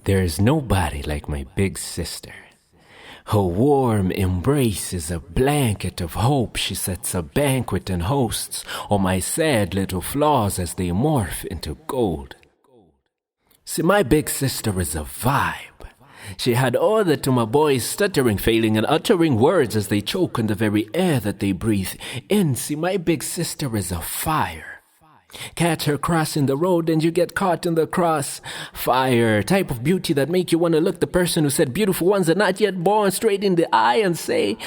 There's nobody like my big sister. Her warm embrace is a blanket of hope. She sets a banquet and hosts all my sad little flaws as they morph into gold. See, my big sister is a vibe. She had order to my boys stuttering, failing, and uttering words as they choke on the very air that they breathe in. See, my big sister is a fire. Catch her crossing the road and you get caught in the cross. Fire, type of beauty that make you want to look the person who said beautiful ones are not yet born straight in the eye and say,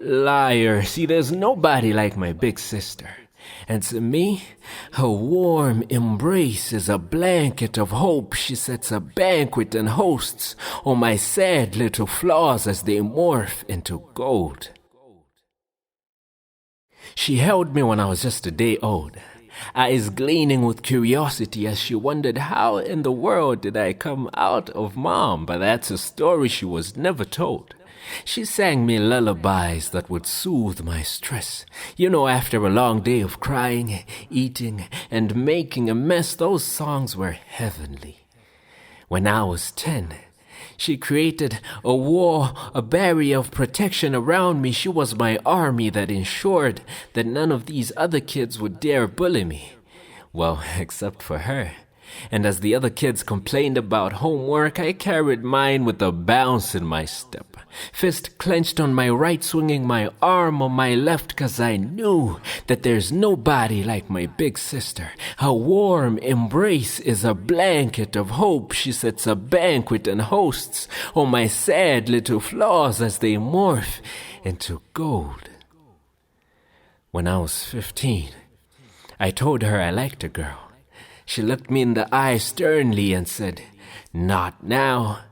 liar. See, there's nobody like my big sister. And to me, her warm embrace is a blanket of hope. She sets a banquet and hosts all my sad little flaws as they morph into gold. She held me when I was just a day old, eyes gleaming with curiosity as she wondered how in the world did I come out of mom, but that's a story she was never told. She sang me lullabies that would soothe my stress. You know, after a long day of crying, eating, and making a mess, those songs were heavenly. When I was 10, she created a wall, a barrier of protection around me. She was my army that ensured that none of these other kids would dare bully me. Well, except for her. And as the other kids complained about homework, I carried mine with a bounce in my step. Fist clenched on my right, swinging my arm on my left, 'cause I knew that there's nobody like my big sister. Her warm embrace is a blanket of hope. She sets a banquet and hosts all my sad little flaws as they morph into gold. When I was 15, I told her I liked a girl. She looked me in the eye sternly and said, "Not now."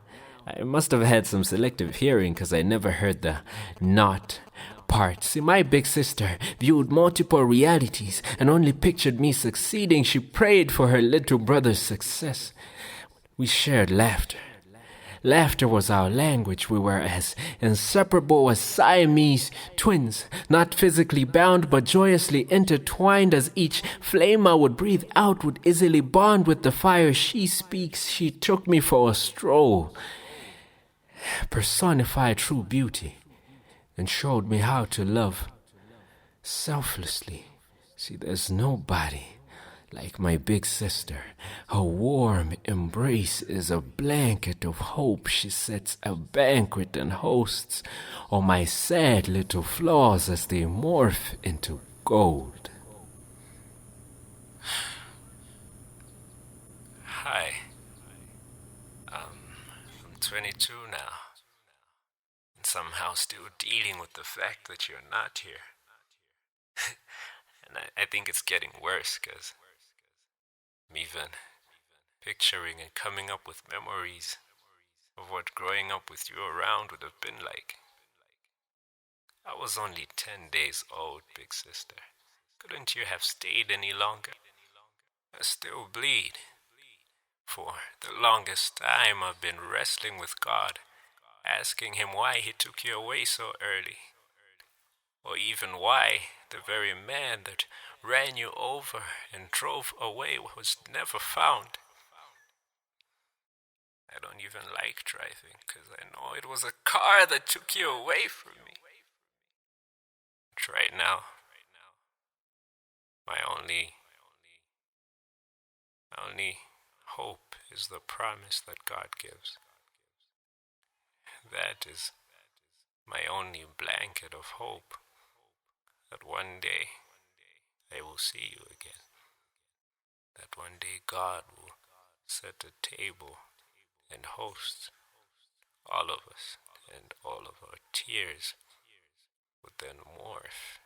I must have had some selective hearing, 'cause I never heard the "not" part. See, my big sister viewed multiple realities and only pictured me succeeding. She prayed for her little brother's success. We shared laughter. Laughter was our language. We were as inseparable as Siamese twins, not physically bound but joyously intertwined, as each flame I would breathe out would easily bond with the fire she speaks. She took me for a stroll, personified true beauty, and showed me how to love selflessly. See, there's nobody like my big sister. Her warm embrace is a blanket of hope. She sets a banquet and hosts all my sad little flaws as they morph into gold. Hi. I'm 22 now, and somehow still dealing with the fact that you're not here. And I think it's getting worse, 'cause I'm even picturing and coming up with memories of what growing up with you around would have been like. I was only 10 days old, big sister. Couldn't you have stayed any longer? I still bleed. For the longest time I've been wrestling with God, asking him why he took you away so early. Or even why the very man that ran you over and drove away was never found. I don't even like driving, 'cause I know it was a car that took you away from me. But right now, my only hope is the promise that God gives. That is my only blanket of hope, that one day I will see you again. That one day God will set a table and host all of us, and all of our tears would then morph